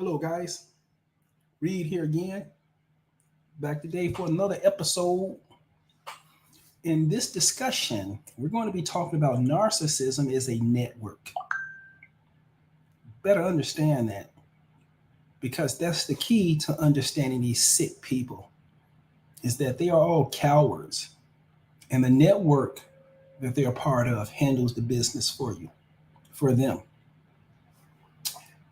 Hello, guys. Reed here again. Back today for another episode. In this discussion, we're going to be talking about narcissism as a network. Better understand that because that's the key to understanding these sick people is that they are all cowards and the network that they're a part of handles the business for you, for them.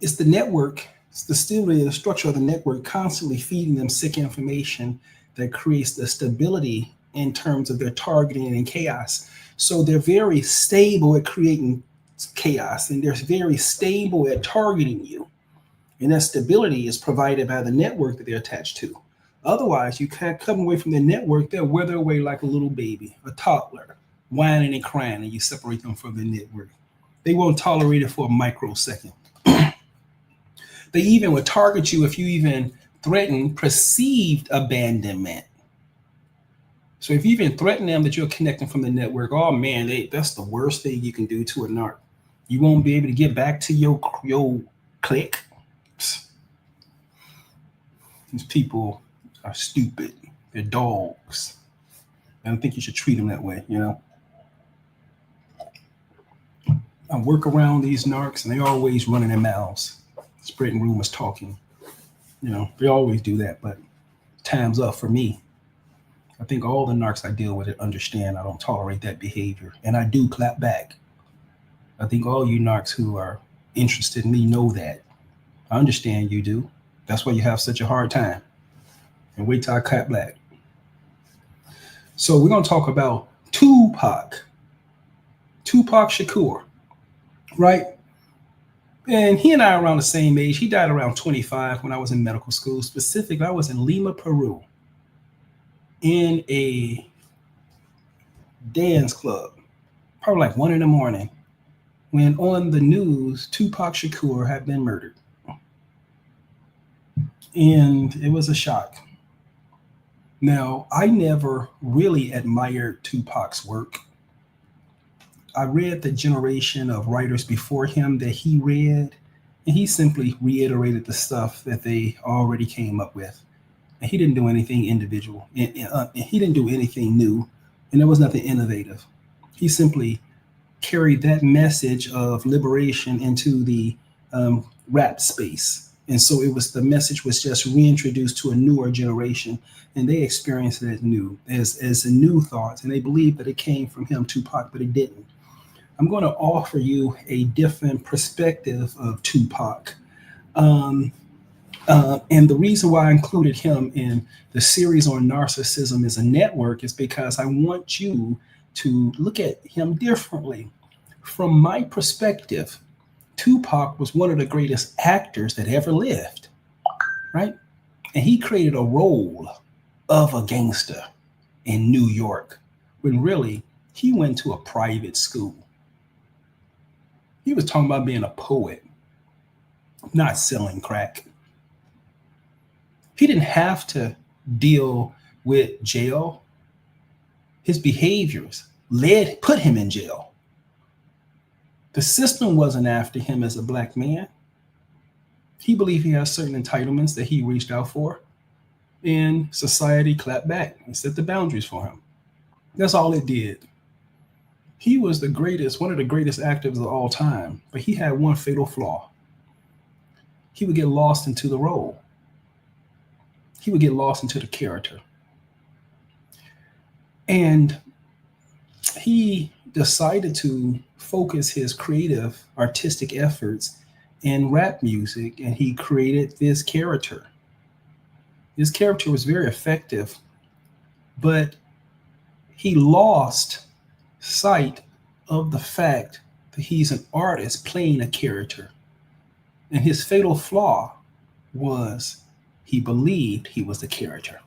It's the network, it's the stability, the structure of the network constantly feeding them sick information that creates the stability in terms of their targeting and chaos. So they're very stable at creating chaos and they're very stable at targeting you. And that stability is provided by the network that they're attached to. Otherwise, you can't come away from the network, they'll wither away like a little baby, a toddler, whining and crying, and you separate them from the network. They won't tolerate it for a microsecond. They even would target you if you even threaten perceived abandonment. So if you even threaten them that you're connecting from the network, oh man, that's the worst thing you can do to a narc. You won't be able to get back to your clique. These people are stupid. They're dogs. I don't think you should treat them that way, you know? I work around these narcs and they're always running their mouths, spreading rumors, talking. You know, they always do that, but time's up for me. I think all the narcs I deal with understand I don't tolerate that behavior, and I do clap back. I think all you narcs who are interested in me know that. I understand you do. That's why you have such a hard time. And wait till I clap back. So we're going to talk about Tupac Shakur, right? And he and I are around the same age. He died around 25 when I was in medical school. Specifically, I was in Lima, Peru, in a dance club, probably like 1 a.m, when on the news, Tupac Shakur had been murdered. And it was a shock. Now, I never really admired Tupac's work. I read the generation of writers before him that he read, and he simply reiterated the stuff that they already came up with. And he didn't do anything individual. And he didn't do anything new, and there was nothing innovative. He simply carried that message of liberation into the rap space. And so the message was just reintroduced to a newer generation, and they experienced it as a new thought, and they believed that it came from him, Tupac, but it didn't. I'm going to offer you a different perspective of Tupac. And the reason why I included him in the series on narcissism as a network is because I want you to look at him differently. From my perspective, Tupac was one of the greatest actors that ever lived, right? And he created a role of a gangster in New York when really he went to a private school. He was talking about being a poet, not selling crack. He didn't have to deal with jail. His behaviors put him in jail. The system wasn't after him as a black man. He believed he has certain entitlements that he reached out for, and society clapped back and set the boundaries for him. That's all it did. He was one of the greatest actors of all time, but he had one fatal flaw. He would get lost into the role. He would get lost into the character. And he decided to focus his creative, artistic efforts in rap music, and he created this character. This character was very effective, but he lost sight of the fact that he's an artist playing a character. And his fatal flaw was he believed he was the character.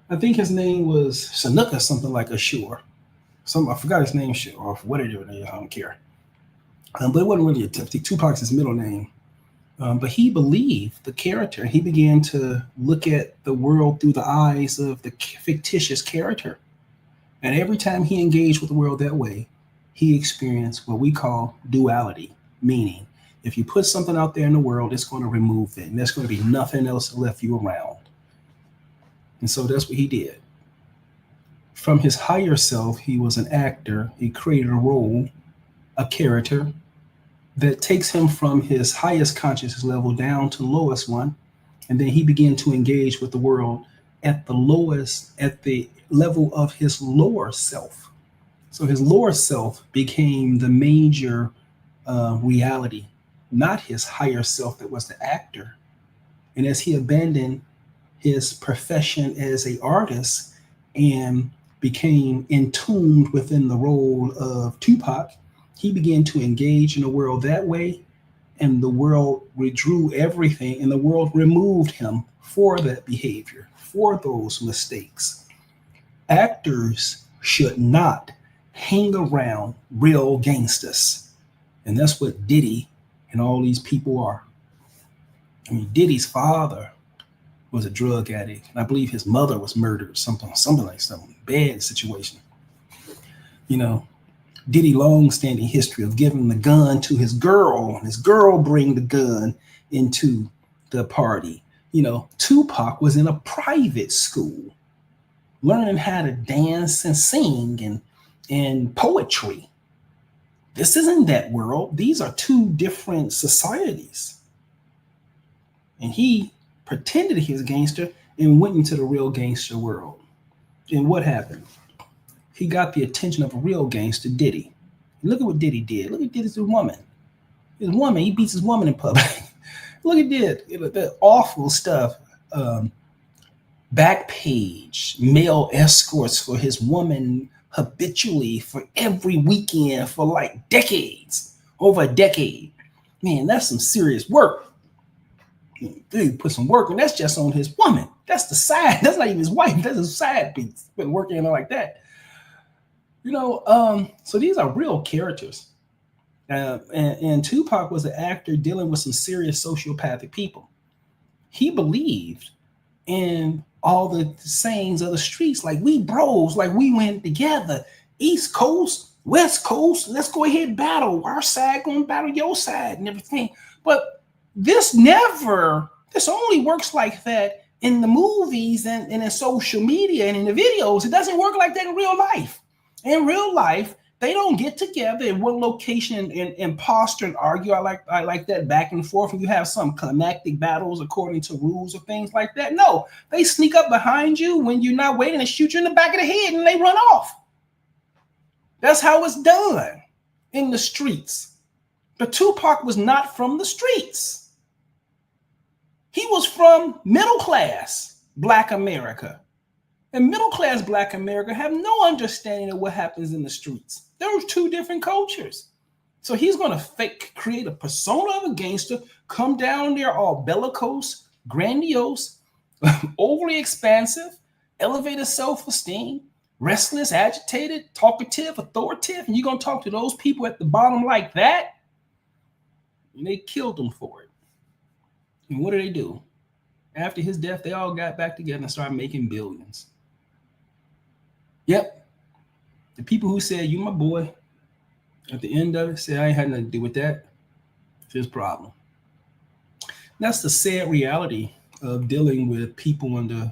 I think his name was Sanuka, something like Ashur. I forgot his name, or whatever it is, I don't care. But it wasn't really Tupac's his middle name. But he believed the character. He began to look at the world through the eyes of the fictitious character. And every time he engaged with the world that way, he experienced what we call duality, meaning If you put something out there in the world, it's going to remove it, and there's going to be nothing else left you around. And so that's what he did. From his higher self, he was an actor. He created a role, a character that takes him from his highest consciousness level down to the lowest one. And then he began to engage with the world at the lowest, at the level of his lower self. So his lower self became the major reality, not his higher self that was the actor. And as he abandoned his profession as an artist and became entombed within the role of Tupac, he began to engage in the world that way, and the world withdrew everything, and the world removed him for that behavior, for those mistakes. Actors should not hang around real gangsters, and that's what Diddy and all these people are. I mean, Diddy's father was a drug addict, and I believe his mother was murdered, something like some bad situation. You know, Diddy long-standing history of giving the gun to his girl, and his girl bring the gun into the party. You know, Tupac was in a private school, learning how to dance and sing and poetry. This isn't that world. These are two different societies. And he pretended he was a gangster and went into the real gangster world. And what happened? He got the attention of a real gangster, Diddy. And look at what Diddy did. Look at Diddy's woman. His woman, he beats his woman in public. Look at that awful stuff. Back page, male escorts for his woman habitually for every weekend for like decades, over a decade. Man, that's some serious work. Dude put some work, and that's just on his woman. That's the side. That's not even his wife. That's his side piece. Been working like that. You know, so these are real characters. And Tupac was an actor dealing with some serious sociopathic people. He believed in all the sayings of the streets, like we bros, like we went together. East Coast, West Coast, let's go ahead and battle. Our side gonna battle your side and everything. But this only works like that in the movies and in social media and in the videos. It doesn't work like that in real life. In real life, they don't get together in one location and posture and argue. I like that back and forth. And you have some climactic battles according to rules or things like that. No, they sneak up behind you when you're not waiting and shoot you in the back of the head and they run off. That's how it's done in the streets. But Tupac was not from the streets. He was from middle class Black America. And middle class Black America have no understanding of what happens in the streets. There are two different cultures. So he's going to create a persona of a gangster, come down there all bellicose, grandiose, overly expansive, elevated self-esteem, restless, agitated, talkative, authoritative. And you're going to talk to those people at the bottom like that? And they killed him for it. And what do? After his death, they all got back together and started making billions. Yep. The people who said, you my boy, at the end of it, said, I ain't had nothing to do with that. It's his problem. That's the sad reality of dealing with people under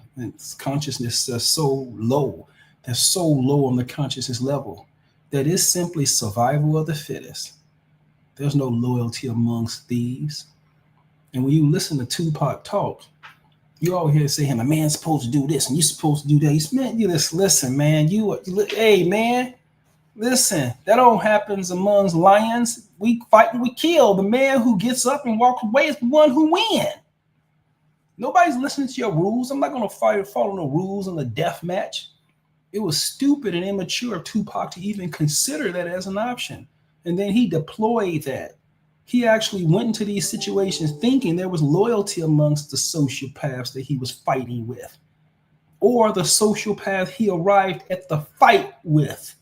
consciousness that's so low. They're so low on the consciousness level that it's simply survival of the fittest. There's no loyalty amongst thieves. And when you listen to Tupac talk, you all hear say him, a man's supposed to do this and you're supposed to do that. Man, you just listen, man. Hey, man, listen. That all happens amongst lions. We fight and we kill. The man who gets up and walks away is the one who wins. Nobody's listening to your rules. I'm not going to follow no rules in the death match. It was stupid and immature of Tupac to even consider that as an option. And then he deployed that. He actually went into these situations thinking there was loyalty amongst the sociopaths that he was fighting with, or the sociopath he arrived at the fight with.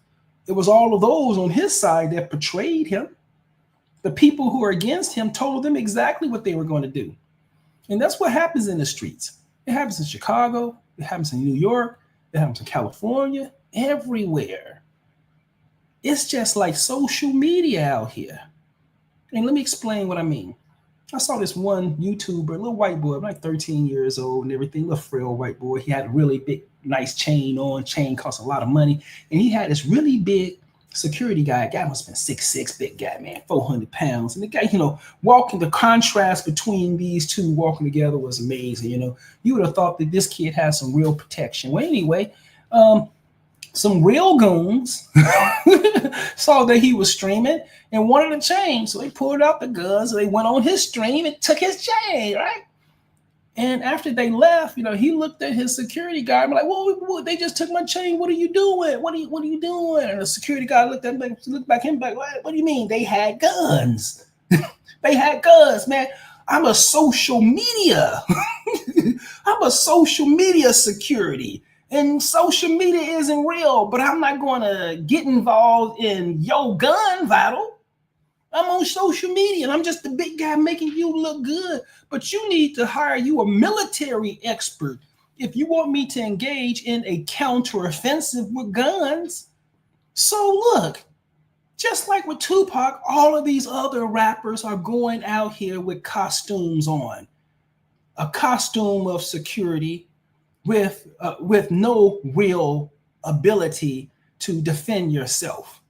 It was all of those on his side that betrayed him. The people who are against him told them exactly what they were going to do. And that's what happens in the streets. It happens in Chicago. It happens in New York. It happens in California, everywhere. It's just like social media out here. And let me explain what I mean. I saw this one YouTuber, a little white boy, like 13 years old and everything, little frail white boy. He had a really big, nice chain on. Chain cost a lot of money. And he had this really big security guy. Guy must have been 6'6", big guy, man, 400 pounds. And the guy, walking, the contrast between these two walking together was amazing. You would have thought that this kid had some real protection. Well, anyway, some real goons saw that he was streaming and wanted a chain. So they pulled out the guns and they went on his stream and took his chain, right? And after they left, he looked at his security guard and be like, "Whoa, they just took my chain. What are you doing? What are you doing?" And the security guard looked at him, looked back at him like, what do you mean? They had guns. They had guns, man. I'm a social media. I'm a social media security. And social media isn't real, but I'm not going to get involved in your gun battle. I'm on social media and I'm just the big guy making you look good. But you need to hire you a military expert if you want me to engage in a counteroffensive with guns. So look, just like with Tupac, all of these other rappers are going out here with costumes on. A costume of security with no real ability to defend yourself.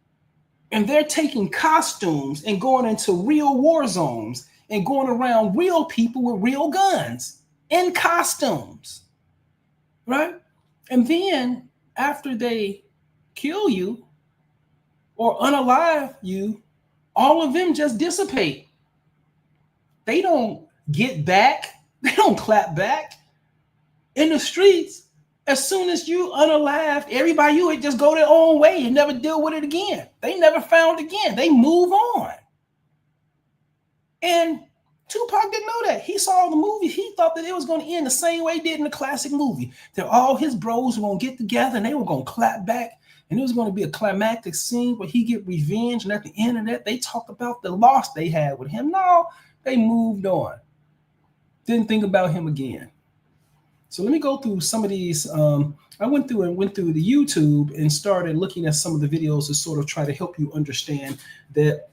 And they're taking costumes and going into real war zones and going around real people with real guns in costumes, right? And then after they kill you or unalive you, all of them just dissipate. They don't get back. They don't clap back. In the streets, as soon as you unalive, everybody you would just go their own way and never deal with it again. They never found it again. They move on. And Tupac didn't know that. He saw the movie. He thought that it was going to end the same way it did in the classic movie. That all his bros were going to get together and they were going to clap back. And it was going to be a climactic scene where he get revenge. And at the end of that, they talk about the loss they had with him. No, they moved on. Didn't think about him again. So let me go through some of these. I went through the YouTube and started looking at some of the videos to sort of try to help you understand that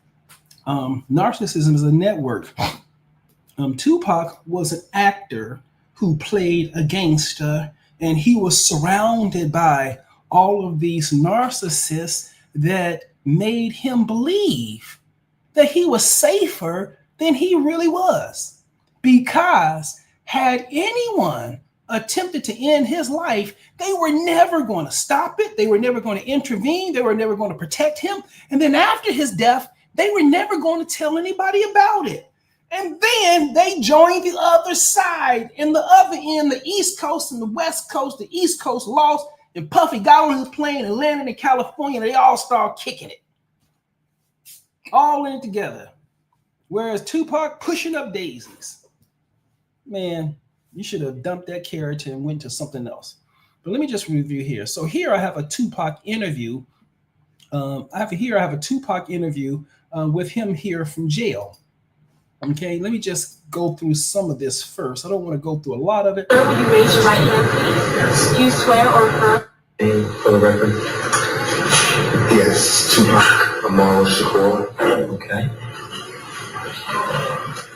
narcissism is a network. Tupac was an actor who played a gangster, and he was surrounded by all of these narcissists that made him believe that he was safer than he really was. Because had anyone attempted to end his life, they were never going to stop it. They were never going to intervene. They were never going to protect him. And then after his death, they were never going to tell anybody about it. And then they joined the other side. In the other end, the East Coast and the West Coast, the East Coast lost, and Puffy got on his plane and landed in California, and they all started kicking it. All in it together. Whereas Tupac pushing up daisies. Man, you should have dumped that character and went to something else. But let me just review here. So here I have a Tupac interview. I have a Tupac interview with him here from jail. Okay, let me just go through some of this first. I don't want to go through a lot of it. Will you raise your right hand, please? Do you swear or affirm? For the record, yes, Tupac Shakur. Okay.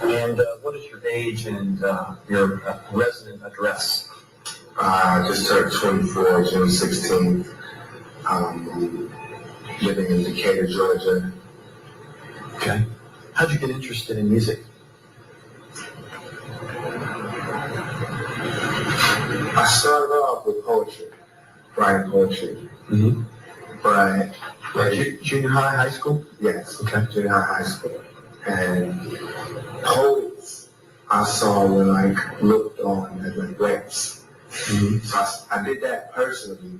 And what is your age and your resident address? Just turned 24, June 16th. Living in Decatur, Georgia. Okay. How'd you get interested in music? I started off with poetry, writing poetry. Mm-hmm. But Junior high, high school? yes, Okay. junior high school. And poets I saw were like looked on as like greats. Mm-hmm. So I did that personally,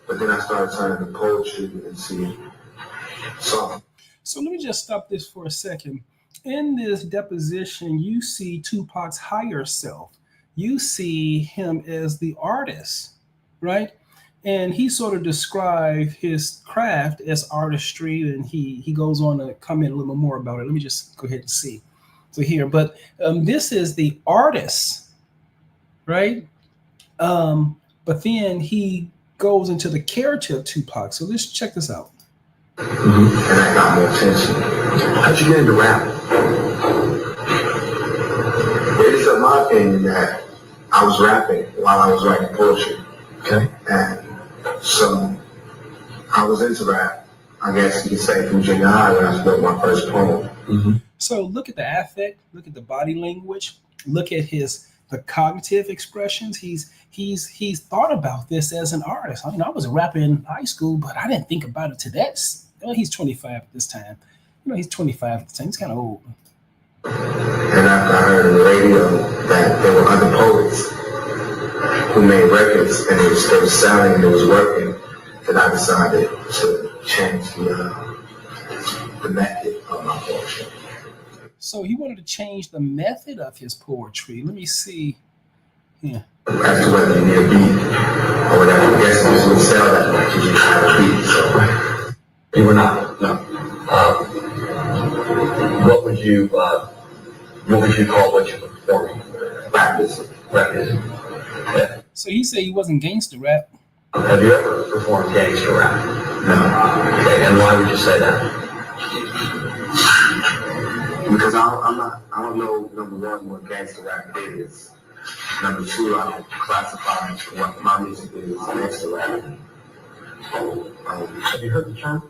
but then I started turning to poetry and see songs. So let me just stop this for a second. In this deposition, you see Tupac's higher self. You see him as the artist, right? And he sort of described his craft as artistry, and he goes on to comment a little more about it. Let me just go ahead and see. So here, but this is the artist, right? But then he goes into the character of Tupac. So let's check this out. And I got more attention. How'd you get into rap? It is in my opinion that I was rapping while I was writing poetry. Okay. And so I was into rap, I guess you could say, from junior high when I wrote my first poem. So look at the affect, look at the body language, look at the cognitive expressions. He's thought about this as an artist. I mean, I was a rapper in high school, but I didn't think about it to that. Well, he's 25 at this time. He's 25 at the time. He's kind of old. And after I heard on the radio that there were other poets who made records and it was selling and it was working, then I decided to change the method of my poetry. So he wanted to change the method of his poetry. Let me see. Yeah. As to whether you need a beat or whatever, I guess it just would sell that much if you have a beat. So You were not. no. What would you call what you're performing? Rapism. Rapism. Yeah. So he said he wasn't gangster rap. Have you ever performed gangster rap? No. Okay, and why would you say that? Because I don't know, number one, what gangster rap is. Number two, I don't classify what my music is as gangster rap. Have you heard the term?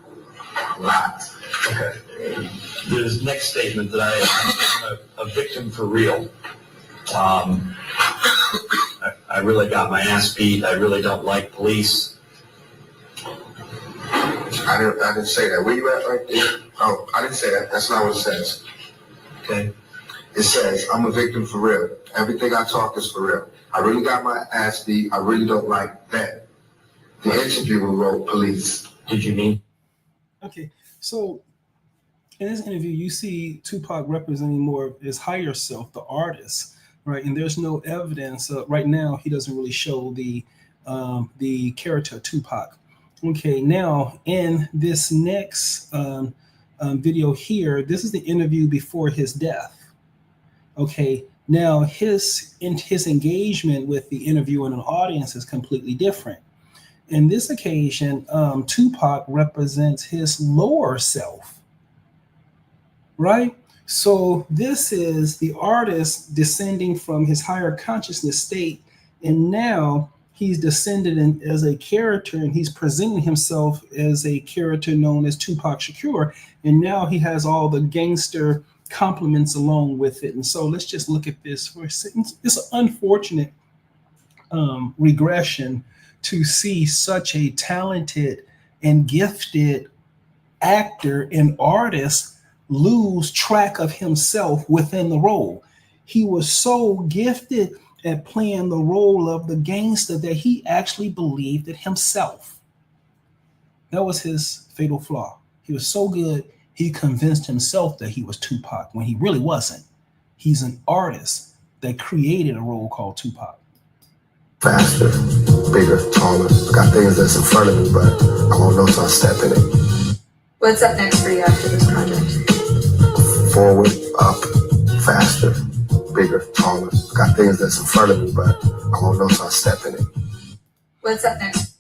A lot. Okay. This next statement that I'm a victim for real. I really got my ass beat. I really don't like police. I didn't say that. Where you at right there? Oh, I didn't say that. That's not what it says. Okay. It says, I'm a victim for real. Everything I talk is for real. I really got my ass beat. I really don't like that. The interviewer wrote police. Did you mean? Okay, so in this interview, you see Tupac representing more of his higher self, the artist, right? And there's no evidence. Right now, he doesn't really show the character of Tupac. Okay, now in this next video here, this is the interview before his death. Okay, now his engagement with the interviewer and an audience is completely different. In this occasion, Tupac represents his lower self, right? So this is the artist descending from his higher consciousness state, and now he's descended as a character, and he's presenting himself as a character known as Tupac Shakur, and now he has all the gangster compliments along with it. And so let's just look at this for a second. It's an unfortunate regression to see such a talented and gifted actor and artist lose track of himself within the role. He was so gifted at playing the role of the gangster that he actually believed it himself. That was his fatal flaw. He was so good, he convinced himself that he was Tupac when he really wasn't. He's an artist that created a role called Tupac. Faster, bigger, taller. Got things that's in front of me, but I won't know till I step in it. What's up next for you after this project? Forward, up, faster, bigger, taller. Got things that's in front of me, but I won't know till I step in it. What's up next?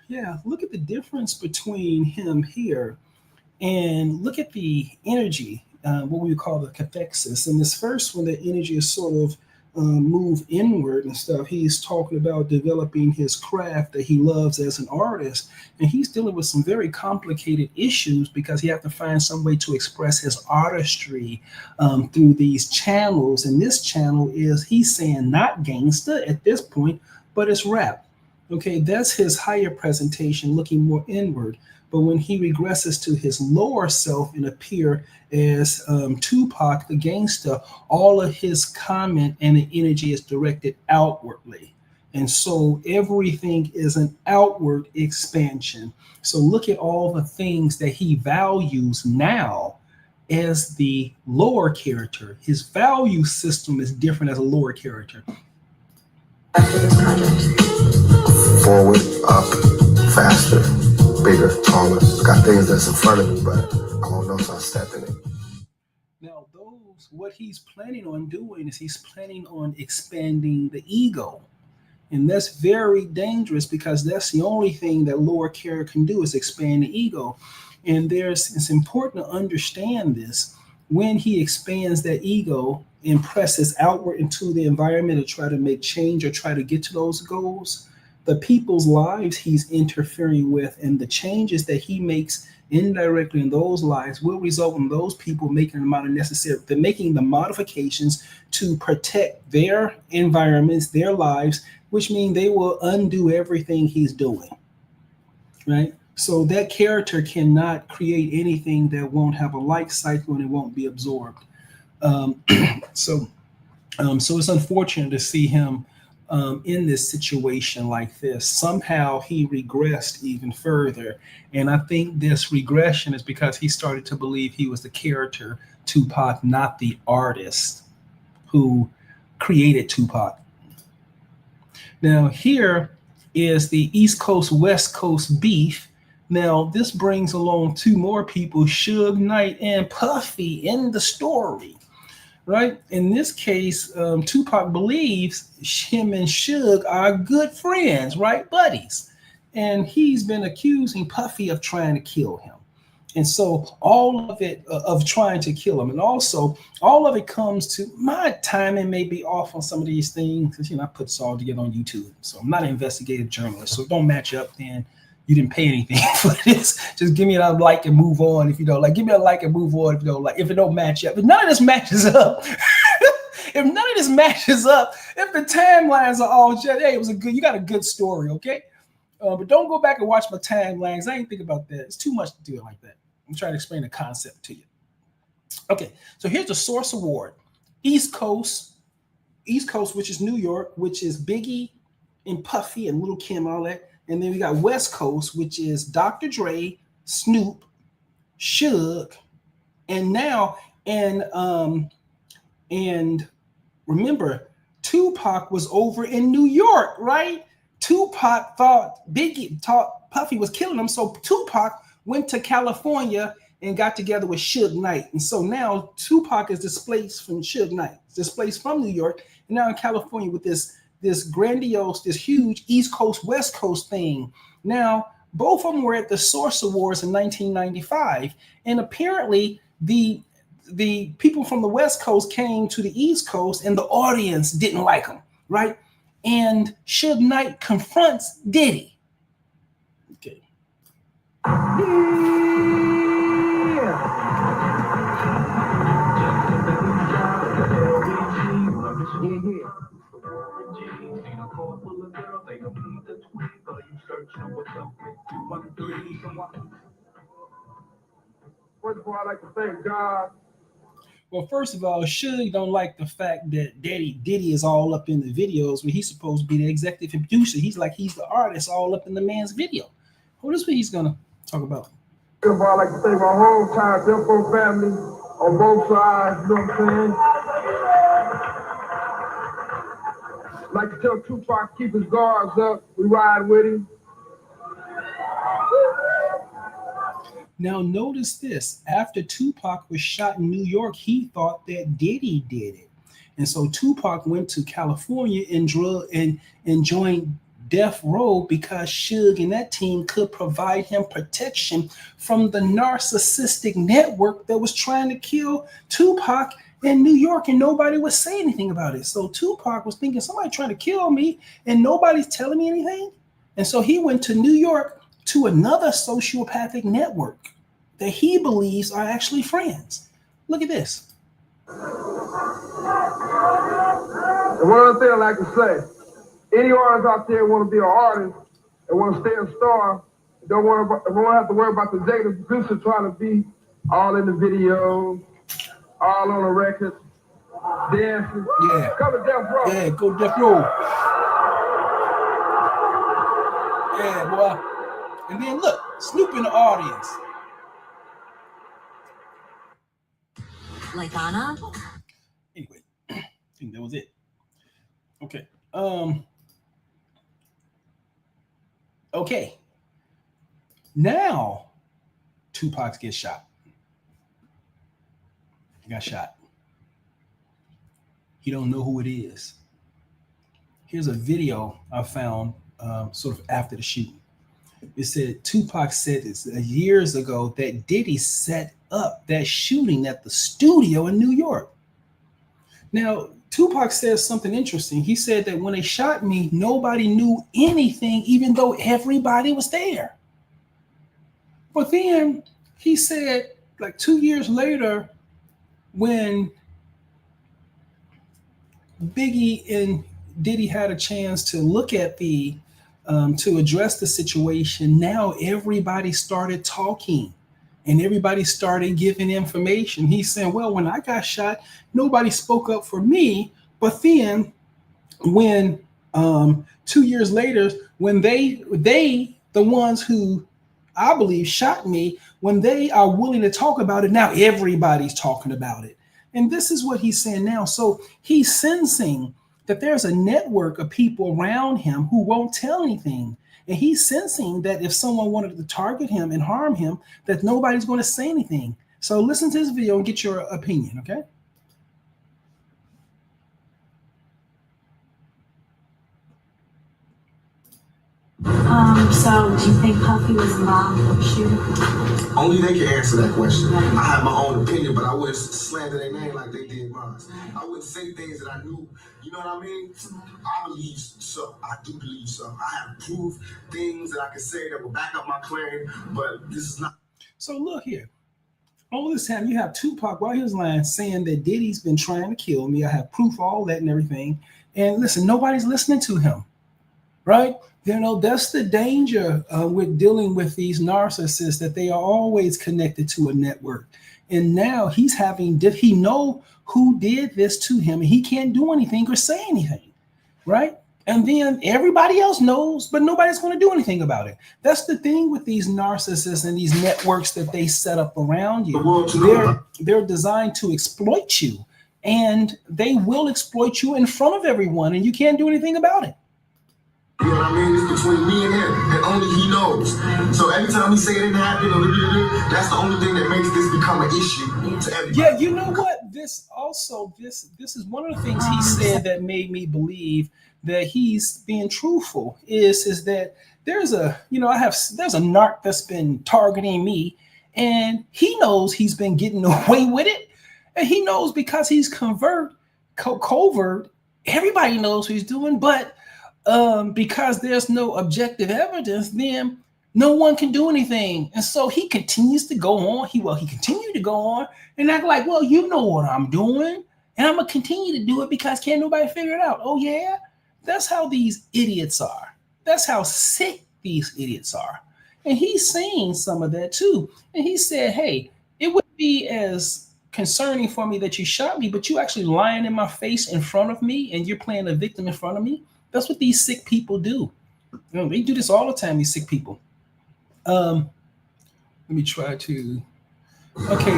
Yeah, look at the difference between him here and look at the energy, what we would call the cathexis. In this first one, the energy is sort of move inward and stuff. He's talking about developing his craft that he loves as an artist, and he's dealing with some very complicated issues because he has to find some way to express his artistry through these channels. And this channel is, he's saying, not gangsta at this point, but it's rap. Okay, that's his higher presentation, looking more inward. But when he regresses to his lower self and appear as Tupac the gangster, all of his comment and the energy is directed outwardly. And so everything is an outward expansion. So look at all the things that he values now as the lower character. His value system is different as a lower character. After this project? Forward, up, faster, bigger, taller. Got things that's in front of me, but I won't know till I step in it. Now, what he's planning on doing is he's planning on expanding the ego. And that's very dangerous because that's the only thing that lower character can do is expand the ego. And it's important to understand this when he expands that ego and presses outward into the environment to try to make change or try to get to those goals. The people's lives he's interfering with and the changes that he makes indirectly in those lives will result in those people making the modifications to protect their environments, their lives, which means they will undo everything he's doing, right? So that character cannot create anything that won't have a life cycle and it won't be absorbed. So it's unfortunate to see him in this situation like this. Somehow he regressed even further. And I think this regression is because he started to believe he was the character Tupac, not the artist who created Tupac. Now here is the East Coast, West Coast beef. Now this brings along two more people, Suge Knight and Puffy, in the story. Right? In this case, Tupac believes him and Suge are good friends, right? Buddies. And he's been accusing Puffy of trying to kill him. And so all of it, of trying to kill him. And also, all of it comes to, my timing may be off on some of these things, because, I put this all together on YouTube. So I'm not an investigative journalist. So don't match up, then you didn't pay anything for this. Just give me a like and move on if you don't like. Give me a like and move on if you don't like. If it don't match up. If none of this matches up, if none of this matches up, if the timelines are all just, hey, you got a good story, okay? But don't go back and watch my timelines. I ain't think about that. It's too much to do it like that. I'm trying to explain the concept to you. Okay, so here's the Source Award. East Coast, which is New York, which is Biggie and Puffy and Lil' Kim, all that. And then we got West Coast, which is Dr. Dre, Snoop, Suge, and now, and remember, Tupac was over in New York, right? Tupac thought Puffy was killing him, so Tupac went to California and got together with Suge Knight. And so now Tupac is displaced from Suge Knight, displaced from New York, and now in California with this grandiose, this huge East Coast, West Coast thing. Now, both of them were at the Source Awards in 1995. And apparently the people from the West Coast came to the East Coast and the audience didn't like them, right? And Suge Knight confronts Diddy. Okay. First of all, I'd like to thank God. Well, first of all, Suge don't like the fact that Diddy is all up in the videos when he's supposed to be the executive producer. He's the artist all up in the man's video. Well, this is what he's gonna talk about. First of all, I'd like to thank my whole entire Defo family on both sides, you know what I'm saying? I'd like to tell Tupac keep his guards up. We ride with him. Now, notice this. After Tupac was shot in New York, he thought that Diddy did it. And so Tupac went to California and joined Death Row because Suge and that team could provide him protection from the narcissistic network that was trying to kill Tupac in New York, and nobody would say anything about it. So Tupac was thinking, somebody trying to kill me and nobody's telling me anything. And so he went to New York to another sociopathic network that he believes are actually friends. Look at this. And one other thing I'd like to say, any artists out there want to be an artist and want to stay a star, don't have to worry about the executive producer trying to be all in the video, all on the record, dancing. Yeah. Come to Death Row. Yeah, go Death Row. Yeah, boy. And then look, Snoop in the audience. Like Anna? Anyway, I think that was it. Okay. Okay. Now, Tupac gets shot. He got shot. He don't know who it is. Here's a video I found sort of after the shooting. It said Tupac said this years ago that Diddy set up that shooting at the studio in New York. Now, Tupac says something interesting. He said that when they shot me, nobody knew anything, even though everybody was there. But then he said, like 2 years later, when Biggie and Diddy had a chance to look at to address the situation, now everybody started talking and everybody started giving information. He's saying, well, when I got shot, nobody spoke up for me. But then when 2 years later, when they, the ones who I believe shot me, when they are willing to talk about it, now everybody's talking about it. And this is what he's saying now. So he's sensing that there's a network of people around him who won't tell anything. And he's sensing that if someone wanted to target him and harm him, that nobody's going to say anything. So listen to this video and get your opinion, okay? So do you think Puffy was involved with the shooting? Only they can answer that question. I have my own opinion, but I wouldn't slander their name like they did mine. I wouldn't say things that I knew. You know what I mean? I believe so. I do believe so. I have proof, things that I can say that will back up my claim, but this is not. So look here. All this time you have Tupac while he was lying saying that Diddy's been trying to kill me. I have proof, all that and everything. And listen, nobody's listening to him, right? You know, that's the danger with dealing with these narcissists, that they are always connected to a network. And now did he know who did this to him? And he can't do anything or say anything, right? And then everybody else knows, but nobody's going to do anything about it. That's the thing with these narcissists and these networks that they set up around you. They're designed to exploit you, and they will exploit you in front of everyone, and you can't do anything about it. You know what I mean? It's between me and him, and only he knows. So every time he say it didn't happen, that's the only thing that makes this become an issue to everybody. Yeah, you know what? This is one of the things he said that made me believe that he's being truthful. Is that there's a narc that's been targeting me, and he knows he's been getting away with it, and he knows because he's covert. Everybody knows what he's doing, but because there's no objective evidence, then no one can do anything. And so he continues to go on. He continued to go on and act like, well, you know what I'm doing, and I'm gonna continue to do it because can't nobody figure it out. Oh yeah, that's how these idiots are. That's how sick these idiots are. And he's saying some of that too. And he said, hey, it wouldn't be as concerning for me that you shot me, but you actually lying in my face in front of me, and you're playing a victim in front of me. That's what these sick people do. You know, they do this all the time, these sick people. Let me try to. Okay,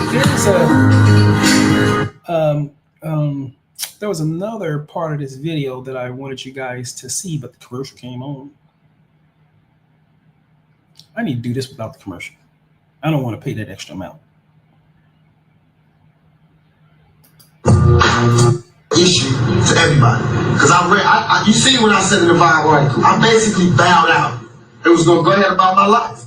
there was another part of this video that I wanted you guys to see, but the commercial came on. I need to do this without the commercial. I don't want to pay that extra amount. Issue to everybody, because you see when I said in the Bible article, I basically bowed out. It was going to go ahead about my life.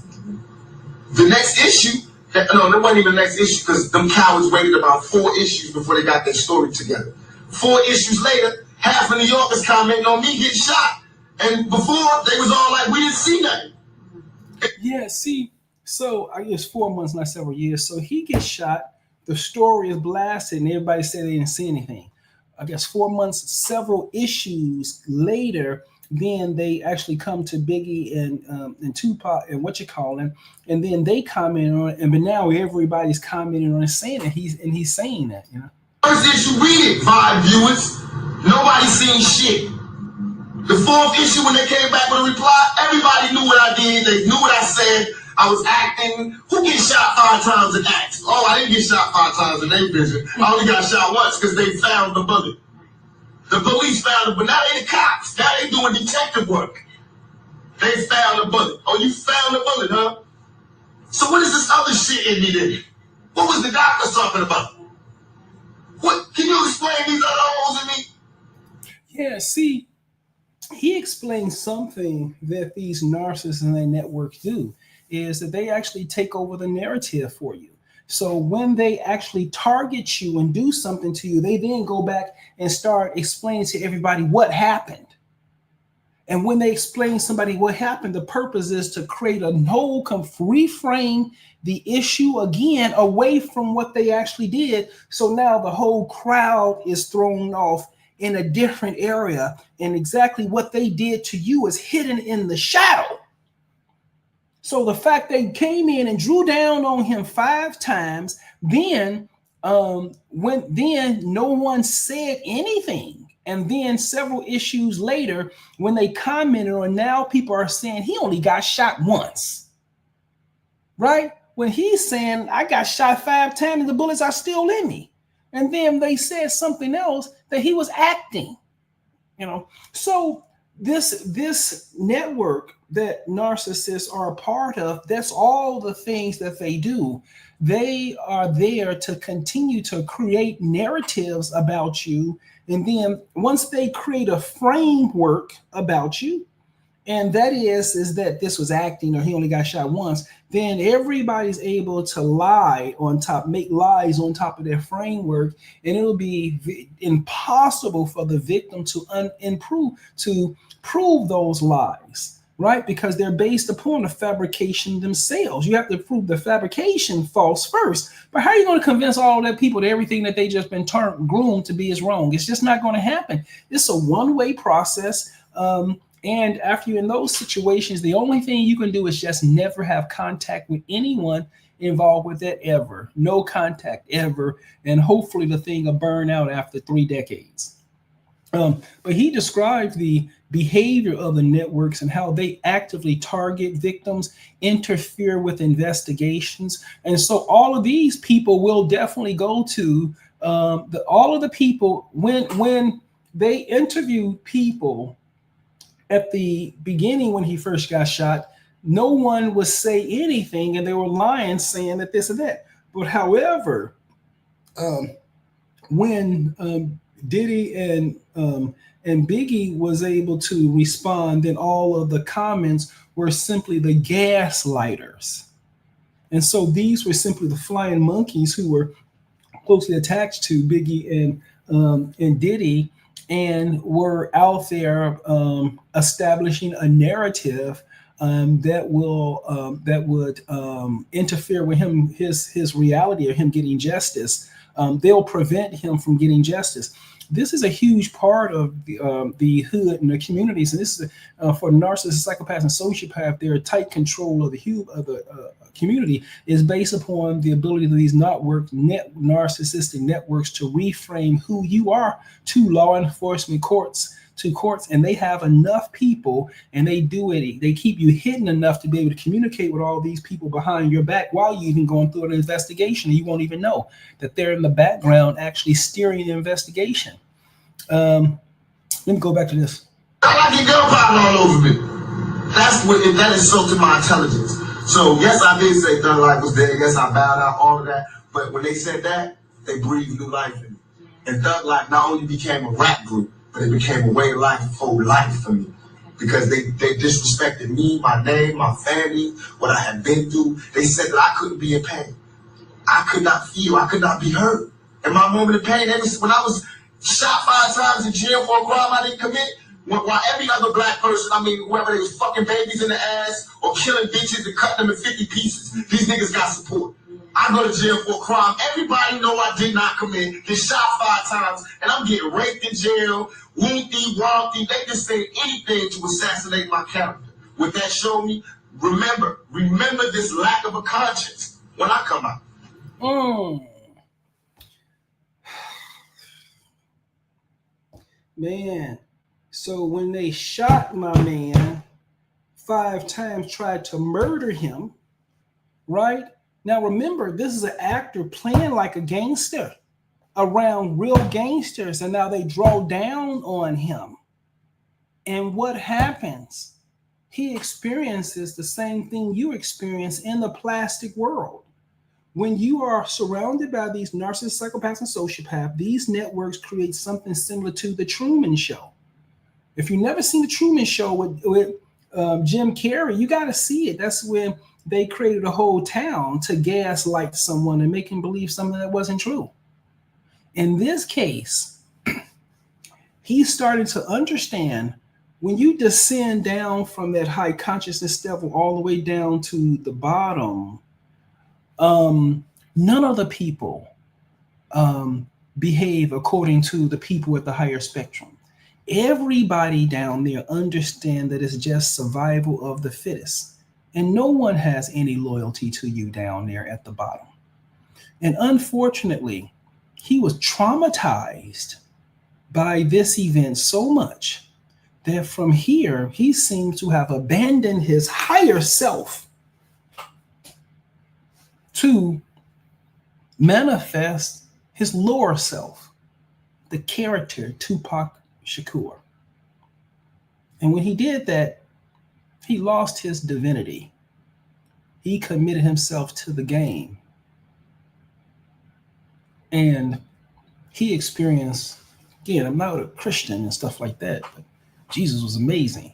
The next issue, no, there wasn't even the next issue, because them cowards waited about 4 issues before they got their story together. 4 issues later, half of New Yorkers commenting on me getting shot, and before they was all like, we didn't see nothing. Yeah, see, so I guess 4 months, not several years. So he gets shot. The story is blasted, and everybody said they didn't see anything. I guess 4 months, several issues later, then they actually come to Biggie and Tupac and and then they comment on it, and but now everybody's commenting on it, saying that he's saying that, you know. First issue, we did 5 viewers, nobody seen shit. The 4th issue, when they came back with a reply, everybody knew what I did, they knew what I said. I was acting. Who gets shot 5 times in acts? Oh, I didn't get shot 5 times in their vision. I only got shot once because they found the bullet. The police found it, but now they the cops. Now they doing detective work. They found the bullet. Oh, you found the bullet, huh? So what is this other shit in me then? What was the doctor talking about? What? Can you explain these other holes in me? Yeah, see, he explained something that these narcissists and their networks do is that they actually take over the narrative for you. So when they actually target you and do something to you, they then go back and start explaining to everybody what happened. And when they explain to somebody what happened, the purpose is to create a whole, reframe the issue again away from what they actually did. So now the whole crowd is thrown off in a different area, and exactly what they did to you is hidden in the shadow. So the fact they came in and drew down on him 5 times, then no one said anything. And then several issues later, when they commented on, now people are saying he only got shot once, right? When he's saying I got shot 5 times and the bullets are still in me. And then they said something else that he was acting, So this network that narcissists are a part of, that's all the things that they do. They are there to continue to create narratives about you. And then once they create a framework about you, and that is that this was acting or he only got shot once, then everybody's able to make lies on top of their framework, and it'll be impossible for the victim to prove those lies, right? Because they're based upon the fabrication themselves. You have to prove the fabrication false first. But how are you going to convince all that people that everything that they just been groomed to be is wrong? It's just not going to happen. It's a one-way process. And after you're in those situations, the only thing you can do is just never have contact with anyone involved with that ever. No contact ever. And hopefully the thing will burn out after 3 decades. But he described the behavior of the networks and how they actively target victims, interfere with investigations. And so all of these people will definitely go to all of the people when they interview people at the beginning when he first got shot, no one would say anything, and they were lying, saying that this and that. But however, when Diddy and Biggie was able to respond, then all of the comments were simply the gaslighters. And so these were simply the flying monkeys who were closely attached to Biggie and Diddy, and were out there establishing a narrative that would interfere with his reality of him getting justice. They'll prevent him from getting justice. This is a huge part of the hood and the communities, and this is for narcissists, psychopaths, and sociopaths. Their tight control of the community is based upon the ability of these narcissistic networks to reframe who you are to law enforcement, to courts, and they have enough people, and they do it. They keep you hidden enough to be able to communicate with all thme people behind your back while you're even going through an investigation. You won't even know that they're in the background actually steering the investigation. Let me go back to this. I like your gunpowder all over me. That insulted my intelligence. So yes, I did say Thug Life was dead. Yes, I bowed out, all of that. But when they said that, they breathed new life in me. And Thug Life not only became a rap group, but it became a way of life for life for me. Because they disrespected me, my name, my family, what I had been through. They said that I couldn't be in pain. I could not feel, I could not be hurt. In my moment of pain, when I was shot 5 times in jail for a crime I didn't commit, while every other black person, whoever they was fucking babies in the ass or killing bitches and cutting them in 50 pieces, these niggas got support. I go to jail for a crime everybody know I did not commit, get shot 5 times, and I'm getting raped in jail, wompy. They just say anything to assassinate my character. What that showed me, remember this lack of a conscience when I come out. Man, so when they shot my man 5 times, tried to murder him, right? Now remember, this is an actor playing like a gangster around real gangsters, and now they draw down on him. And what happens? He experiences the same thing you experience in the plastic world. When you are surrounded by these narcissists, psychopaths, and sociopaths, these networks create something similar to the Truman Show. If you've never seen the Truman Show with Jim Carrey, you got to see it. That's when they created a whole town to gaslight someone and make him believe something that wasn't true. In this case, he started to understand when you descend down from that high consciousness level all the way down to the bottom, none of the people behave according to the people at the higher spectrum. Everybody down there understand that it's just survival of the fittest. And no one has any loyalty to you down there at the bottom. And unfortunately, he was traumatized by this event so much that from here, he seems to have abandoned his higher self to manifest his lower self, the character Tupac Shakur. And when he did that, he lost his divinity. He committed himself to the game. And he experienced, again, I'm not a Christian and stuff like that, but Jesus was amazing.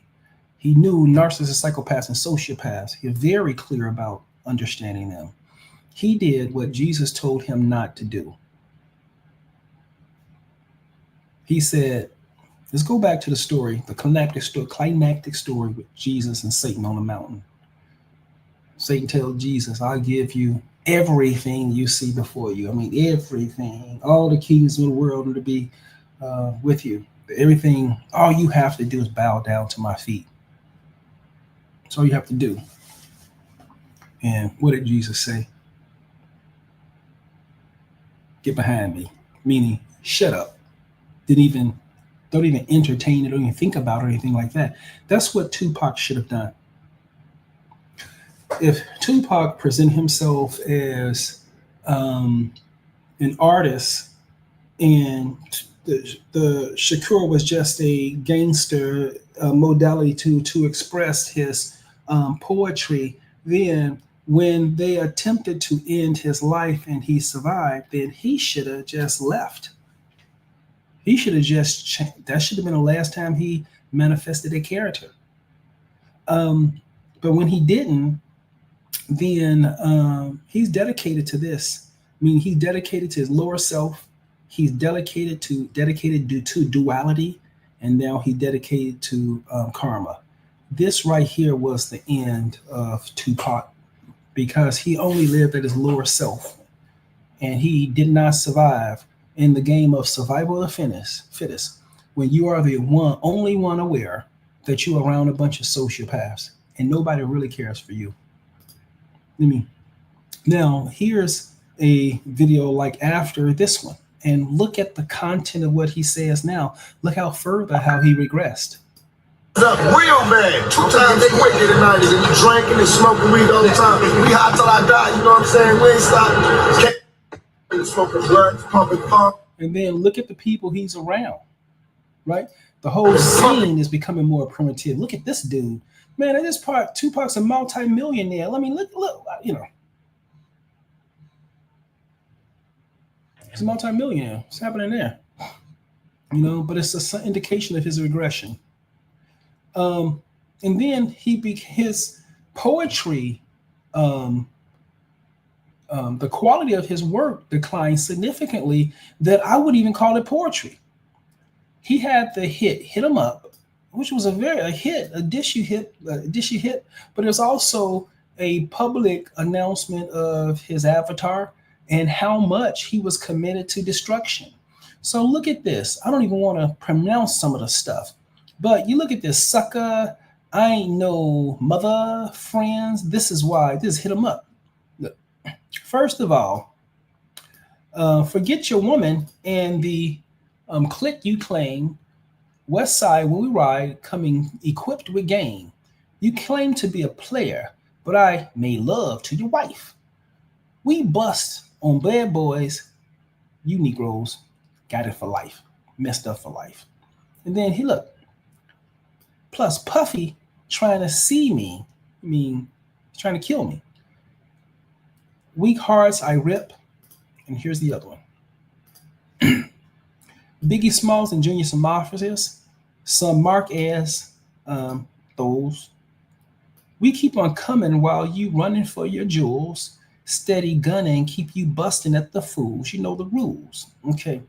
He knew narcissists, psychopaths, and sociopaths. He was very clear about understanding them. He did what Jesus told him not to do. He said, let's go back to the story, the climactic story with Jesus and Satan on the mountain. Satan tells Jesus, I'll give you everything you see before you. I mean, everything, all the kings of the world are to be with you. Everything, all you have to do is bow down to my feet. That's all you have to do. And what did Jesus say? Get behind me, meaning shut up. Don't even entertain it, don't even think about it or anything like that. That's what Tupac should have done. If Tupac presented himself as an artist and the Shakur was just a gangster modality to express his poetry, then when they attempted to end his life and he survived, then he should have just left. He should have just, that should have been the last time he manifested a character. But when he didn't, then he's dedicated to this. I mean, he's dedicated to his lower self. He's dedicated to duality, and now he's dedicated to karma. This right here was the end of Tupac, because he only lived at his lower self, and he did not survive in the game of survival of the fittest, when you are the only one aware that you're around a bunch of sociopaths and nobody really cares for you. Now, here's a video like after this one, and look at the content of what he says now. Look how he regressed. Up real bad. 2 times they wicked at 90s, and you drinking and smoking weed all the time. We hot till I die, you know what I'm saying? We ain't stopping. Smoking blood, pumping pump. And then look at the people he's around, right? The whole scene is becoming more primitive. Look at this dude. Man, at this part, Tupac's a multi-millionaire. I mean, look, you know. He's a multi-millionaire. What's happening there? You know, but it's an indication of his regression. And then his poetry, the quality of his work declined significantly, that I would even call it poetry. He had the hit 'em up, which was a dishy hit, but it was also a public announcement of his avatar and how much he was committed to destruction. So look at this. I don't even want to pronounce some of the stuff, but you look at this: sucker, I ain't no mother, friends. This is why. This hit 'em up. Look. First of all, forget your woman and the clique you claim. West Side, when we ride, coming equipped with game. You claim to be a player, but I made love to your wife. We bust on bad boys. You Negroes got it for life, messed up for life. And then look. Plus Puffy trying to see me. I mean, he's trying to kill me. Weak hearts I rip. And here's the other one. Biggie Smalls and Junior Samophysis. Some mark as those. We keep on coming while you running for your jewels. Steady gunning, keep you busting at the fools. You know the rules. Okay.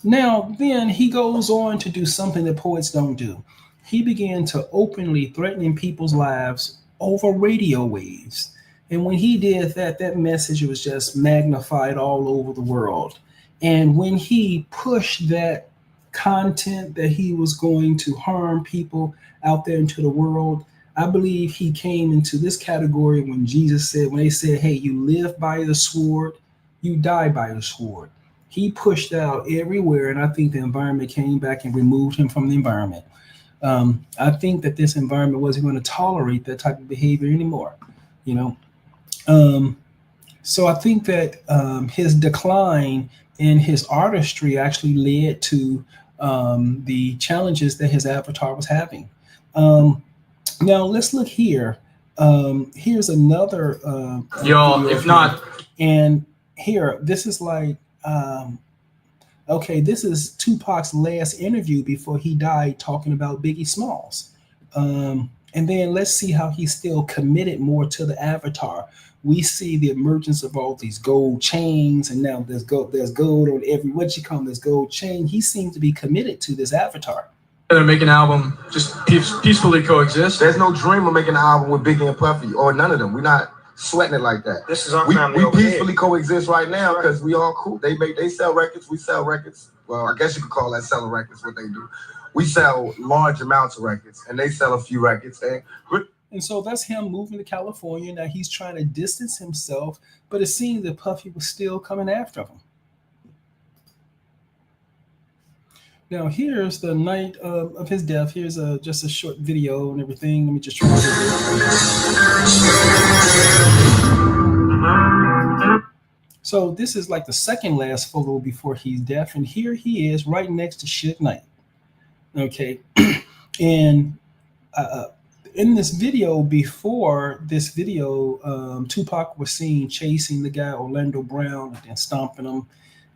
Now, then he goes on to do something that poets don't do. He began to openly threatening people's lives over radio waves. And when he did that, that message was just magnified all over the world. And when he pushed that content that he was going to harm people out there into the world, I believe he came into this category when Jesus said, when they said, hey, you live by the sword, you die by the sword. He pushed out everywhere, and I think the environment came back and removed him from the environment. I think that this environment wasn't going to tolerate that type of behavior anymore, you know. So I think that his decline in his artistry actually led to the challenges that his avatar was having. Now let's look here. Here's another y'all, if not, and here, this is like, okay, this is Tupac's last interview before he died, talking about Biggie Smalls. And then let's see how he's still committed more to the avatar. We see the emergence of all these gold chains, and now there's gold on every, what you call them, there's gold chain. He seems to be committed to this avatar. Make an album, just peacefully coexist. There's no dream of making an album with Biggie and Puffy, or none of them. We're not sweating it like that. This is our we family. We peacefully coexist right now because we all cool. They sell records, we sell records. Well, I guess you could call that selling records, what they do. We sell large amounts of records, and they sell a few records. And so that's him moving to California. Now he's trying to distance himself, but it seems that Puffy was still coming after him. Now here's the night of his death. Here's just a short video and everything. Let me just try to. So this is like the second last photo before he's deaf, and here he is right next to Suge Knight. Okay, and in this video, before this video, Tupac was seen chasing the guy Orlando Brown and stomping him.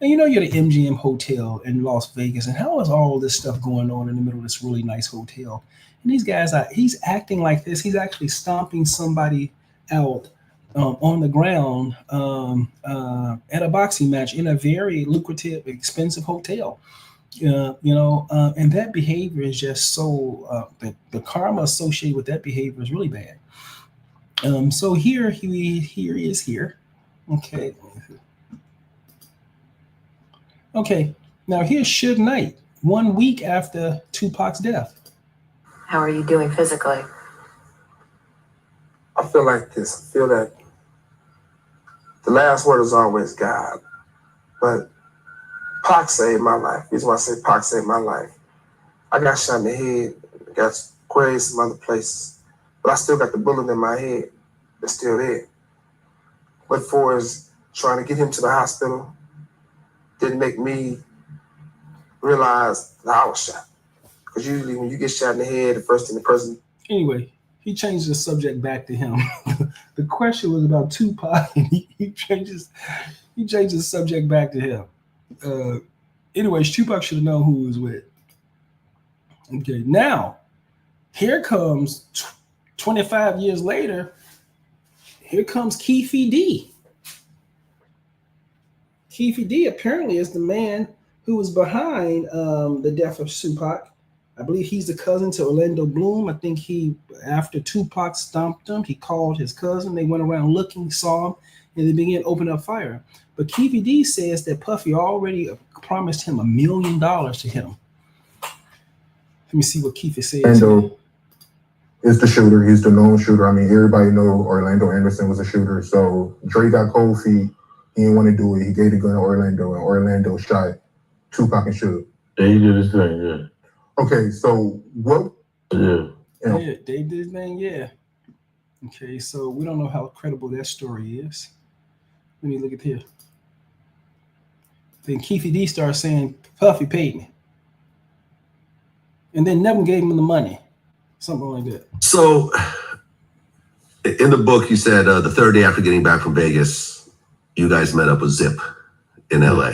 And you know, you're at the MGM Hotel in Las Vegas, and how is all this stuff going on in the middle of this really nice hotel? And these guys, he's acting like this. He's actually stomping somebody out on the ground at a boxing match in a very lucrative, expensive hotel. You know, and that behavior is just so, the karma associated with that behavior is really bad. So here he is here. Okay. Okay, now here's Suge Knight 1 week after Tupac's death. How are you doing physically? I feel like this. I feel that the last word is always God. But Pac saved my life. That's why I say Pac saved my life. I got shot in the head, got grazed some other places, but I still got the bullet in my head that's still there. What for is trying to get him to the hospital didn't make me realize that I was shot. Because usually when you get shot in the head, the first thing the person... Anyway, he changed the subject back to him. The question was about Tupac, and he changes the subject back to him. Anyways, Tupac should have known who he was with. Okay, now, here comes 25 years later, here comes Keefe D. Keefe D apparently is the man who was behind the death of Tupac. I believe he's the cousin to Orlando Bloom. I think after Tupac stomped him, he called his cousin. They went around looking, saw him, and they began to open up fire. But Keefe D says that Puffy already promised him $1 million to him. Let me see what Keefe says. Orlando is the shooter. He's the known shooter. I mean, everybody knows Orlando Anderson was a shooter. So Dre got cold feet. He didn't want to do it. He gave the gun to Orlando, and Orlando shot Tupac and Suge. Yeah, he did his thing, yeah. Okay, so what? Yeah. Yeah, Dave did his thing, yeah. Okay, so we don't know how credible that story is. Let me look at here. Then Keefe D starts saying, Puffy paid me. And then never gave him the money. Something like that. So in the book, you said the third day after getting back from Vegas, you guys met up with Zip in LA.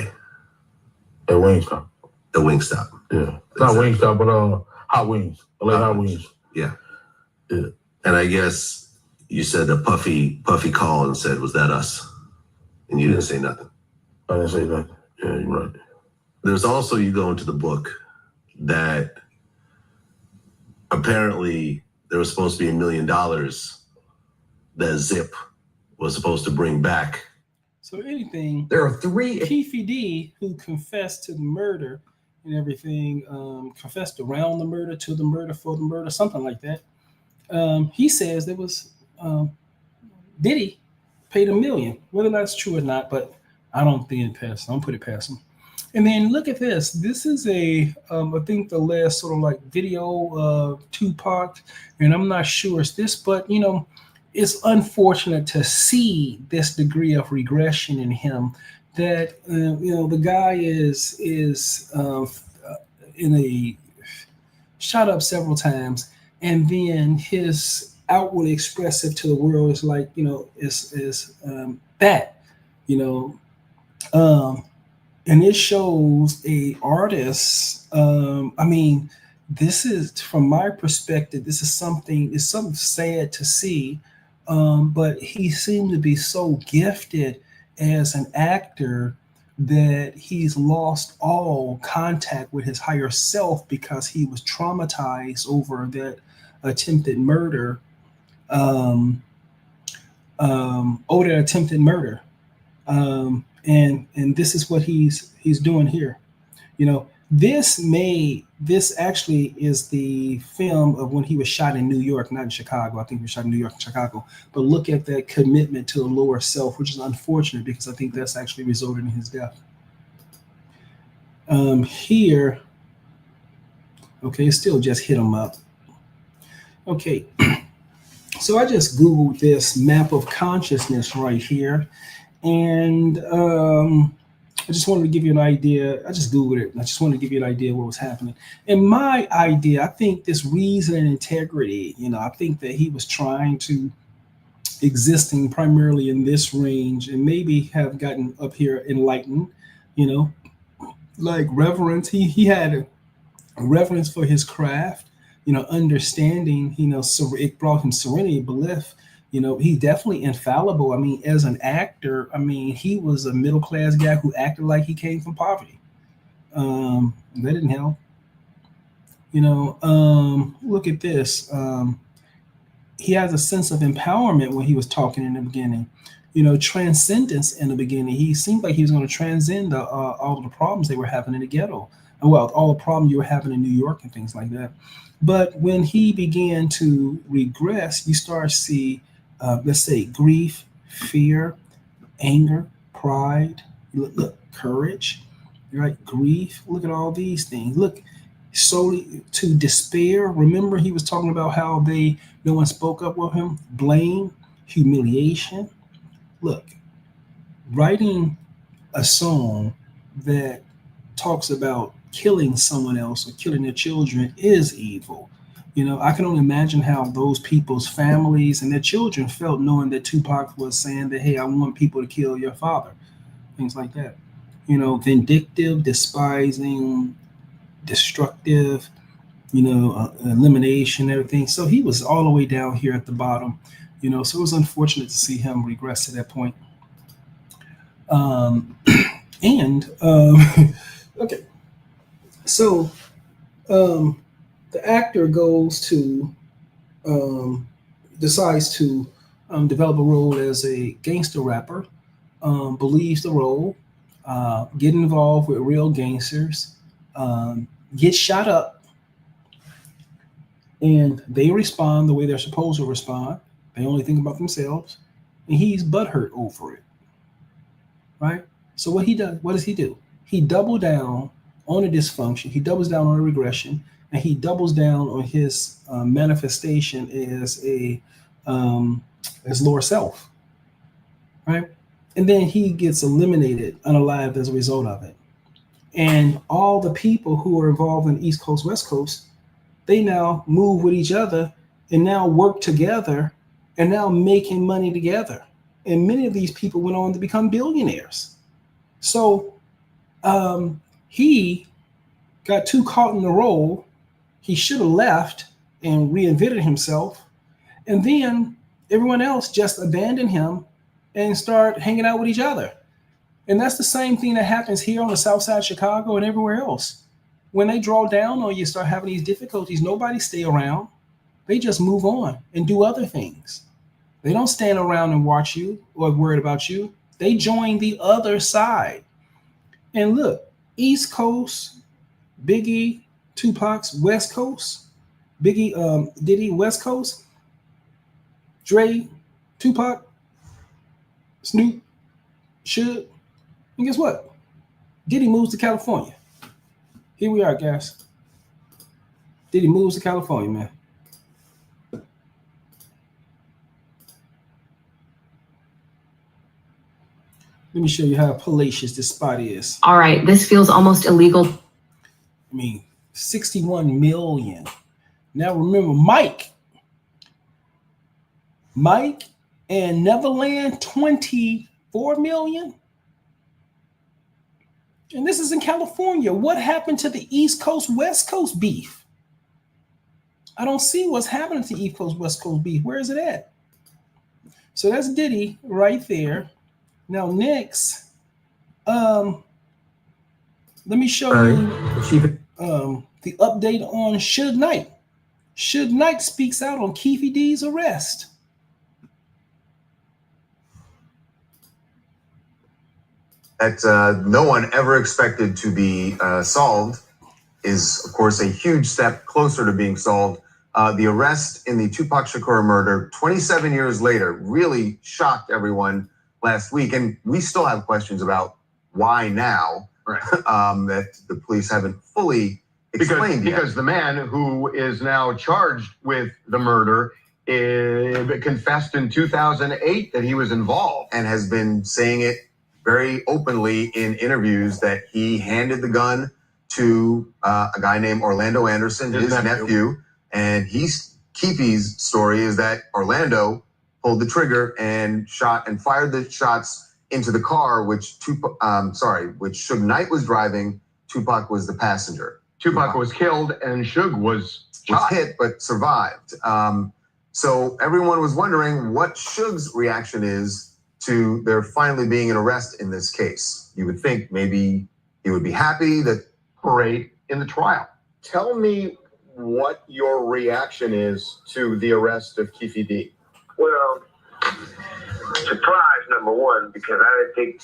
At Wingstop. At Wingstop. Yeah. Not Wingstop, but Hot wings. LA hot wings. Yeah. Yeah. And I guess you said a Puffy called and said, "Was that us?" And you didn't say nothing. I didn't say nothing. Yeah, you're right. There's also, you go into the book that apparently there was supposed to be $1 million that Zip was supposed to bring back. So anything, There are three. Keefe D, who confessed to the murder and everything, confessed around the murder, to the murder, for the murder, something like that. He says there was Diddy paid $1 million, whether that's true or not, but I don't think it passed. I don't put it past him. And then look at this. This is I think the last sort of like video of Tupac, and I'm not sure it's this, but you know, it's unfortunate to see this degree of regression in him. That you know, the guy is in a shot up several times, and then his outwardly expressive to the world is like, you know, is that, you know. And it shows a artist. I mean, this is, from my perspective, this is something. It's something sad to see, but he seemed to be so gifted as an actor that he's lost all contact with his higher self because he was traumatized over that attempted murder. Over that attempted murder. And this is what he's doing here. You know, this actually is the film of when he was shot in New York, not in Chicago. I think he was shot in New York and Chicago. But look at that commitment to the lower self, which is unfortunate because I think that's actually resulted in his death. Here, okay, it still just hit him up. Okay, so I just Googled this map of consciousness right here. And I just wanted to give you an idea. I just Googled it. I just wanted to give you an idea of what was happening. And my idea, I think this reason and integrity, you know, I think that he was trying to, existing primarily in this range, and maybe have gotten up here enlightened, you know, like reverence. He had a reverence for his craft, you know, understanding, you know, so it brought him serenity, belief. You know, he's definitely infallible. I mean, as an actor, I mean, he was a middle-class guy who acted like he came from poverty. That didn't help. You know, look at this. He has a sense of empowerment when he was talking in the beginning. You know, transcendence in the beginning. He seemed like he was going to transcend all of the problems they were having in the ghetto. Well, all the problems you were having in New York and things like that. But when he began to regress, you start to see, let's say, grief, fear, anger, pride, look, courage, right? Grief, look at all these things. Look, solely to despair. Remember, he was talking about how no one spoke up with him. Blame, humiliation. Look, writing a song that talks about killing someone else or killing their children is evil. You know, I can only imagine how those people's families and their children felt knowing that Tupac was saying that, hey, I want people to kill your father, things like that. You know, vindictive, despising, destructive, you know, elimination, everything. So he was all the way down here at the bottom, you know, so it was unfortunate to see him regress to that point. Okay. So the actor goes to, decides to develop a role as a gangster rapper, believes the role, get involved with real gangsters, get shot up, and they respond the way they're supposed to respond. They only think about themselves, and he's butthurt over it, right? So what does he do? He doubles down on a dysfunction. He doubles down on a regression, and he doubles down on his manifestation as lower self, right? And then he gets eliminated, unalived as a result of it. And all the people who are involved in East Coast, West Coast, they now move with each other and now work together and now making money together. And many of these people went on to become billionaires. So he got too caught in the role. He should have left and reinvented himself. And then everyone else just abandoned him and start hanging out with each other. And that's the same thing that happens here on the south side of Chicago and everywhere else. When they draw down on you, start having these difficulties, nobody stay around. They just move on and do other things. They don't stand around and watch you or worried about you. They join the other side. And look, East Coast, Biggie, Tupac's West Coast, Biggie, Diddy, West Coast, Dre, Tupac, Snoop, Suge. And guess what? Diddy moves to California. Here we are, guys. Diddy moves to California, man. Let me show you how palatious this spot is. All right, this feels almost illegal. I mean, 61 million. Now remember, Mike and Neverland, 24 million. And this is in California. What happened to the East Coast, West Coast beef? I don't see what's happening to East Coast, West Coast beef. Where is it at? So that's Diddy right there. Now next, let me show you the update on Suge Knight. Suge Knight speaks out on Keefe D's arrest. That no one ever expected to be solved is, of course, a huge step closer to being solved. The arrest in the Tupac Shakur murder 27 years later really shocked everyone last week. And we still have questions about why now, right? That the police haven't fully explained yet. Because the man who is now charged with the murder confessed in 2008 that he was involved. And has been saying it very openly in interviews that he handed the gun to a guy named Orlando Anderson, his nephew. And Keefe's story is that Orlando pulled the trigger and shot and fired the shots into the car, which Suge Knight was driving. Tupac was the passenger. Tupac was killed and Suge was hit but survived. So everyone was wondering what Suge's reaction is to there finally being an arrest in this case. You would think maybe he would be happy that parade in the trial. Tell me what your reaction is to the arrest of Keefe D. Well, surprise number one, because I didn't think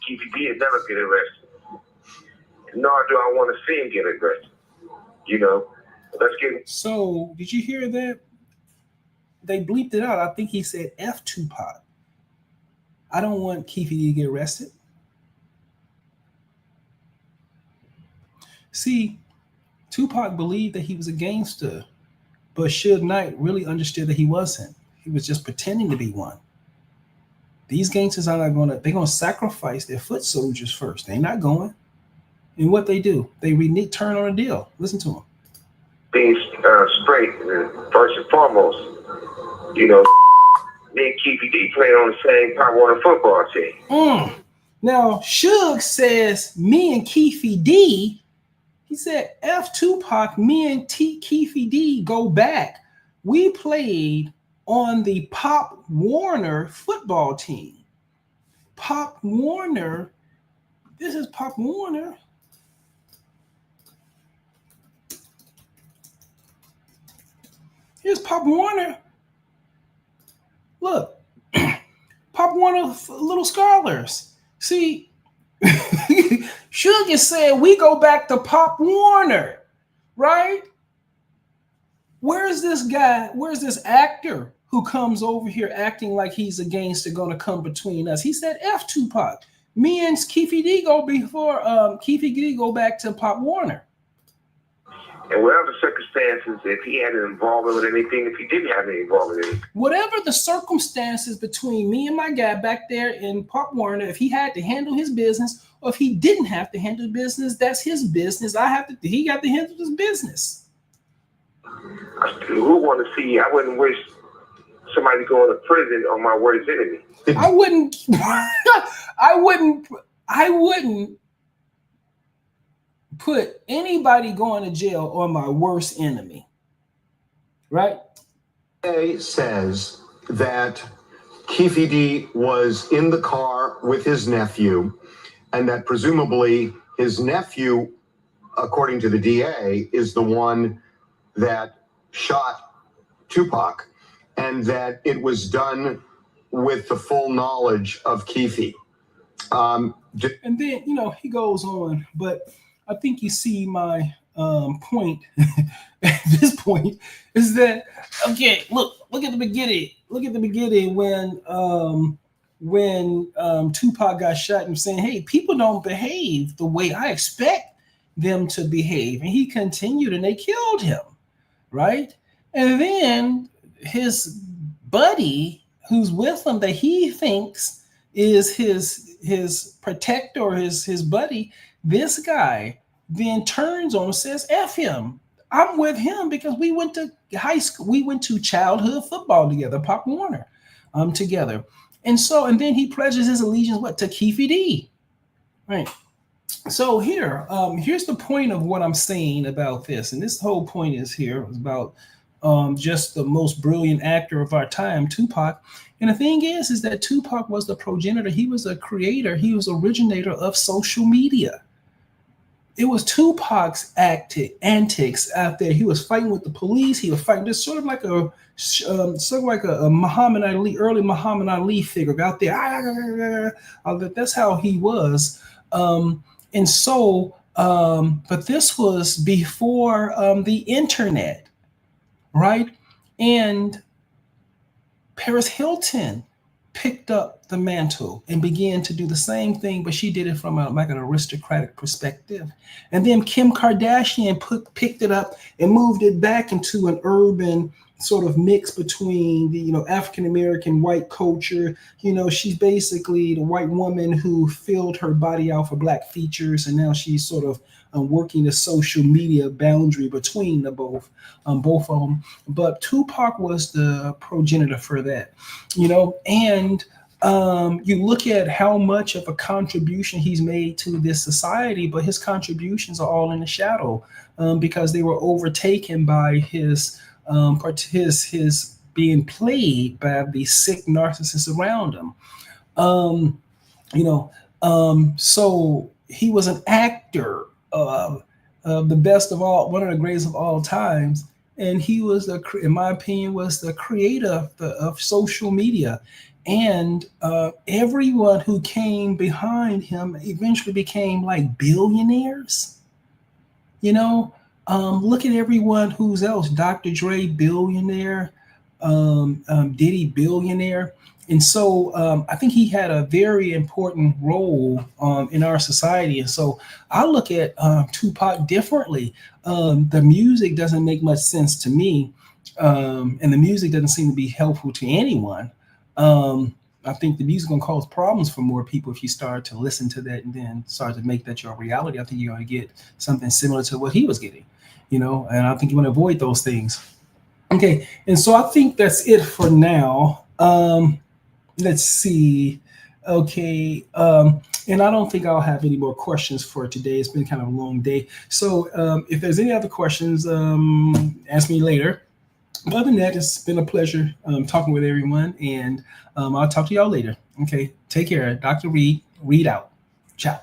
Keefe D would never get arrested. Nor do I want to see him get arrested. You know, let's get. So, did you hear that? They bleeped it out. I think he said F Tupac. I don't want Keefe D to get arrested. See, Tupac believed that he was a gangster, but Suge Knight really understood that he wasn't. He was just pretending to be one. These gangsters are not they're going to sacrifice their foot soldiers first. They're not going. And what they do, they turn on a deal. Listen to them. Being straight, first and foremost, you know, me and Keefe D played on the same Pop Warner football team. Now, Suge says, me and Keefe D, he said, F Tupac, me and Keefe D go back. We played on the Pop Warner football team. Pop Warner, this is Pop Warner. Here's Pop Warner. Look, Pop Warner Little Scholars. See, Suge said we go back to Pop Warner, right? Where's this guy? Where's this actor who comes over here acting like he's a gangster going to come between us? He said F Tupac. Me and Keefe D go Keefe D go back to Pop Warner. And whatever the circumstances, if he had an involvement with anything, if he didn't have any involvement in anything. Whatever the circumstances between me and my guy back there in Pop Warner, if he had to handle his business or if he didn't have to handle business, that's his business. He got to handle his business. Who want to see? I wouldn't wish somebody going to prison on my worst enemy. I wouldn't put anybody going to jail on my worst enemy, right? DA says that Keefe D was in the car with his nephew, and that presumably his nephew, according to the DA, is the one that shot Tupac, and that it was done with the full knowledge of Keefe. And then, you know, he goes on, but I think you see my point at this point is that, okay, look at the beginning. Look at the beginning when Tupac got shot and saying, hey, people don't behave the way I expect them to behave. And he continued and they killed him, right? And then his buddy who's with him that he thinks is his protector or his buddy, this guy then turns on and says, F him. I'm with him because we went to high school. We went to childhood football together, Pop Warner, together. And then he pledges his allegiance, to Keefe D, right? So here's the point of what I'm saying about this. And this whole point is about just the most brilliant actor of our time, Tupac. And the thing is that Tupac was the progenitor. He was a creator. He was originator of social media. It was Tupac's antics out there. He was fighting with the police. He was fighting just sort of like a Muhammad Ali, early Muhammad Ali figure out there. That's how he was. But this was before the internet, right? And Paris Hilton picked up the mantle and began to do the same thing, but she did it from an aristocratic perspective. And then Kim Kardashian picked it up and moved it back into an urban sort of mix between the, African-American white culture. She's basically the white woman who filled her body out for black features. And now she's sort of working the social media boundary between the both of them. But Tupac was the progenitor for that, and you look at how much of a contribution he's made to this society, but his contributions are all in the shadow because they were overtaken by his being played by the sick narcissists around him. So he was an actor of the best of all, one of the greatest of all times. And he was, in my opinion, was the creator of social media. And everyone who came behind him eventually became like billionaires. Look at everyone who's else. Dr. Dre, billionaire. Diddy, billionaire. And so I think he had a very important role in our society. And so I look at Tupac differently. The music doesn't make much sense to me. And the music doesn't seem to be helpful to anyone. I think the music going to cause problems for more people if you start to listen to that and then start to make that your reality. I think you're going to get something similar to what he was getting, and I think you want to avoid those things. Okay, and so I think that's it for now. Let's see. Okay, and I don't think I'll have any more questions for today. It's been kind of a long day. So if there's any other questions, ask me later. Other than that, it's been a pleasure talking with everyone, and I'll talk to y'all later. Okay, take care. Dr. Reed out. Ciao.